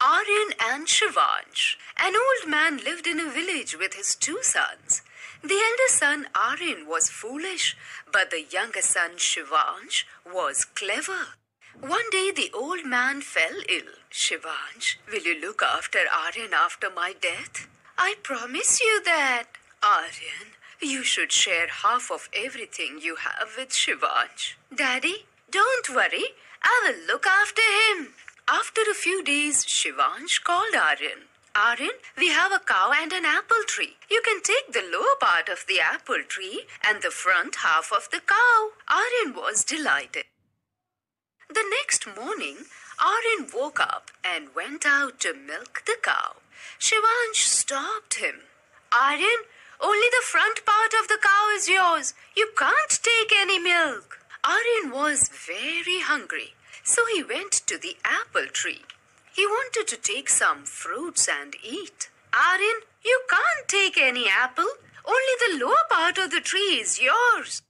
Aryan and Shivansh. An old man lived in a village with his two sons. The elder son Aryan was foolish, but the younger son Shivansh was clever. One day the old man fell ill. Shivansh, will you look after Aryan after my death? I promise you that. Aryan, you should share half of everything you have with Shivansh. Daddy, don't worry. I will look after him. After a few days, Shivansh called Aryan. Aryan, we have a cow and an apple tree. You can take the lower part of the apple tree and the front half of the cow. Aryan was delighted. The next morning, Aryan woke up and went out to milk the cow. Shivansh stopped him. Aryan, only the front part of the cow is yours. You can't take any milk. Aryan was very hungry, so he went to the apple tree. He wanted to take some fruits and eat. Aryan, you can't take any apple. Only the lower part of the tree is yours.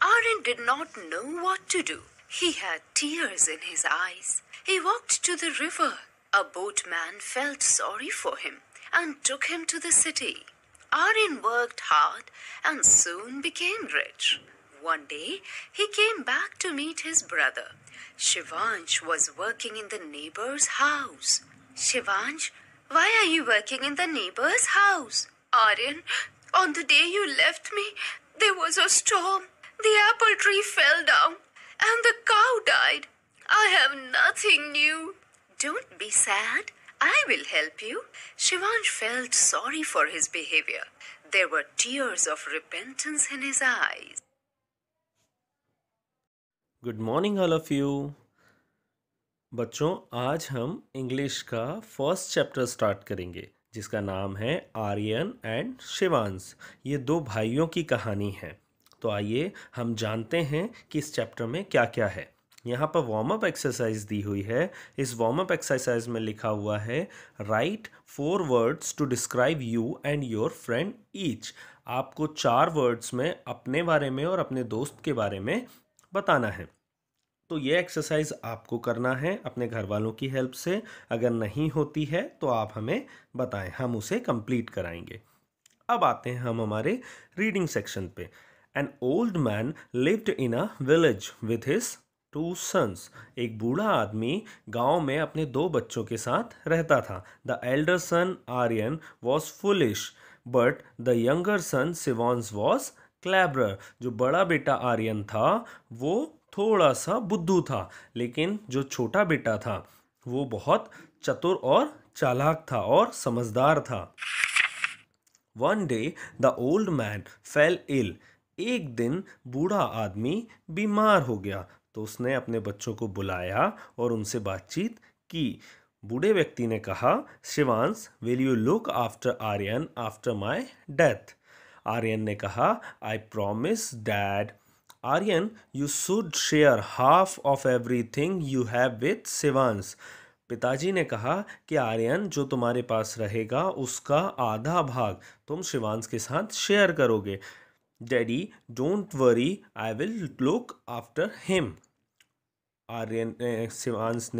Aryan did not know what to do. He had tears in his eyes. He walked to the river. A boatman felt sorry for him and took him to the city. Aryan worked hard and soon became rich. One day, he came back to meet his brother. Shivansh was working in the neighbor's house. Shivansh, why are you working in the neighbor's house? Aryan, on the day you left me, there was a storm. The apple tree fell down and the cow died. I have nothing new. Don't be sad. I will help you. Shivansh felt sorry for his behavior. There were tears of repentance in his eyes. Good morning all of you बच्चों। आज हम English का first chapter start करेंगे जिसका नाम है Aryan and Shivansh. ये दो भाइयों की कहानी है। तो आइए हम जानते हैं कि इस चैप्टर में क्या क्या है। यहाँ पर वार्म अप एक्सरसाइज दी हुई है। इस वार्म अप एक्सरसाइज में लिखा हुआ है write 4 words to describe you and your friend each. आपको 4 वर्ड्स में अपने बारे में और अपने दोस्त के बारे में बताना है। तो ये एक्सरसाइज आपको करना है अपने घर वालों की हेल्प से। अगर नहीं होती है तो आप हमें बताएं, हम उसे कंप्लीट कराएंगे। अब आते हैं हम हमारे रीडिंग सेक्शन पे। An old man lived in a village with his 2 sons. एक बूढ़ा आदमी गांव में अपने 2 बच्चों के साथ रहता था। The elder son Aryan was foolish but the younger son Shivansh was clever. जो बड़ा बेटा आर्यन था वो थोड़ा सा बुद्धू था, लेकिन जो छोटा बेटा था वो बहुत चतुर और चालाक था और समझदार था। One day the old man fell ill. एक दिन बूढ़ा आदमी बीमार हो गया तो उसने अपने बच्चों को बुलाया और उनसे बातचीत की। बूढ़े व्यक्ति ने कहा, Shivansh, will you look after Aryan after my death? Aryan ने कहा, I promise dad. Aryan, you should share half of everything you have with Shivansh. पिताजी ने कहा कि आर्यन, जो तुम्हारे पास रहेगा उसका आधा भाग तुम शिवांश के साथ शेयर करोगे। Daddy, don't worry, I will look after him. Shivansh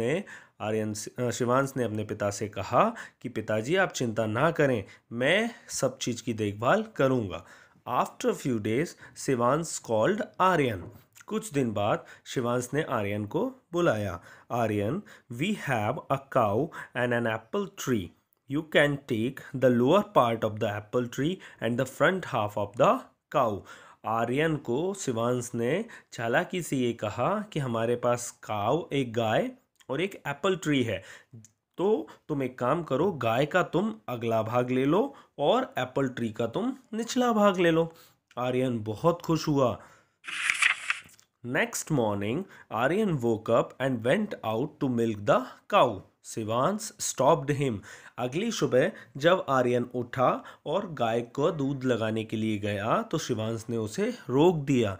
ने अपने पिता से कहा कि पिताजी, आप चिंता ना करें, मैं सब चीज़ की देखभाल करूँगा। After few days Shivansh called Aryan. कुछ दिन बाद शिवांश ने आर्यन को बुलाया। Aryan, we have a cow and an apple tree. You can take the lower part of the apple tree and the front half of the cow. Aryan को शिवांश ने चालाकी से ये कहा कि हमारे पास काव, एक गाय और एक एप्पल ट्री है, तो तुम एक काम करो, गाय का तुम अगला भाग ले लो और एप्पल ट्री का तुम निचला भाग ले लो। आर्यन बहुत खुश हुआ। Next morning Aryan woke up and went out to milk the cow. Shivansh stopped him. अगली सुबह जब आर्यन उठा और गाय को दूध लगाने के लिए गया तो शिवांश ने उसे रोक दिया।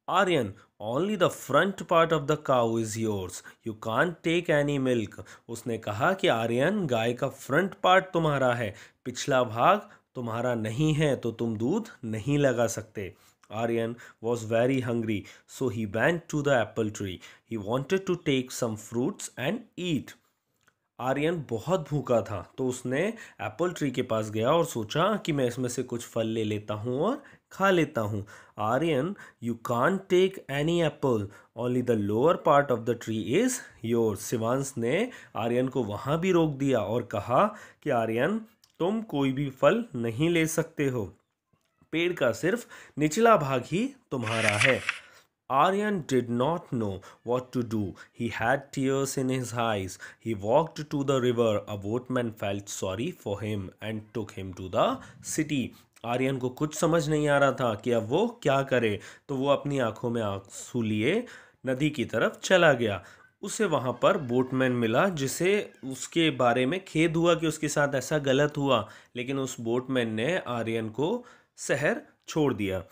Aryan, only the front part of the cow is yours, you can't take any milk. उसने कहा कि आर्यन, गाय का फ्रंट पार्ट तुम्हारा है, पिछला भाग तुम्हारा नहीं है, तो तुम दूध नहीं लगा सकते। Aryan was very hungry, so he went to the apple tree. He wanted to take some fruits and eat. Aryan बहुत भूखा था तो उसने एप्पल ट्री के पास गया और सोचा कि मैं इसमें से कुछ फल ले लेता हूँ और खा लेता हूँ। Aryan, you can't take any apple, only the lower part of the tree is your. Shivansh ने आर्यन को वहाँ भी रोक दिया और कहा कि आर्यन, तुम कोई भी फल नहीं ले सकते हो, पेड़ का सिर्फ निचला भाग ही तुम्हारा है। Aryan did not know what to do. He had tears in his eyes. He walked to the river. A boatman felt sorry for him and took him to the city. Aryan को कुछ समझ नहीं आ रहा था कि अब वो क्या करे, तो वो अपनी आंखों में आंसू लिए नदी की तरफ चला गया। उसे वहाँ पर बोटमैन मिला जिसे उसके बारे में खेद हुआ कि उसके साथ ऐसा गलत हुआ, लेकिन उस बोटमैन ने आर्यन को शहर छोड़ दिया।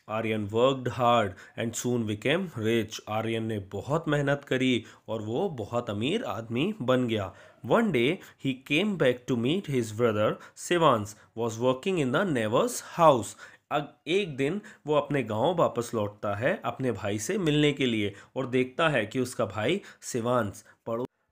Aryan worked hard and soon became rich. Aryan ने बहुत मेहनत करी और वो बहुत अमीर आदमी बन गया। One day he came back to meet his brother. Shivansh was working in the neighbours house. अब एक दिन वो अपने गांव वापस लौटता है अपने भाई से मिलने के लिए और देखता है कि उसका भाई Shivansh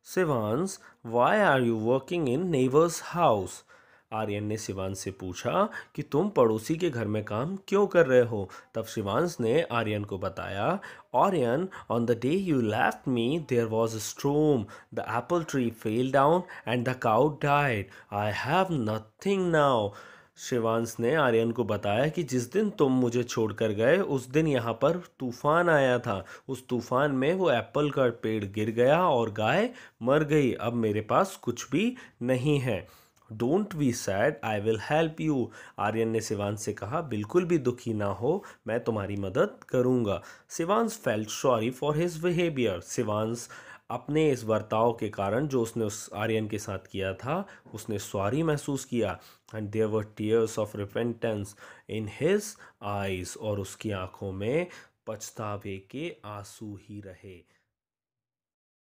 Shivansh, why are you working in neighbours house? Aryan ने शिवांश से पूछा कि तुम पड़ोसी के घर में काम क्यों कर रहे हो? तब शिवांश ने आर्यन को बताया, Aryan, on the day you left me there was a storm, the apple tree fell down and the cow died, I have nothing now. Shivansh ने आर्यन को बताया कि जिस दिन तुम मुझे छोड़कर गए उस दिन यहाँ पर तूफान आया था। उस तूफान में वो एप्पल का पेड़ गिर गया और गाय मर गई। अब मेरे पास कुछ भी नहीं है। Don't be sad, I will help you. Aryan ने शिवांश से कहा, बिल्कुल भी दुखी ना हो, मैं तुम्हारी मदद करूंगा। Shivansh felt sorry for his behaviour. Shivansh अपने इस बर्ताव के कारण जो उसने उस आर्यन के साथ किया था, उसने सॉरी महसूस किया। And there were tears of repentance in his eyes. और उसकी आंखों में पछतावे के आंसू ही रहे।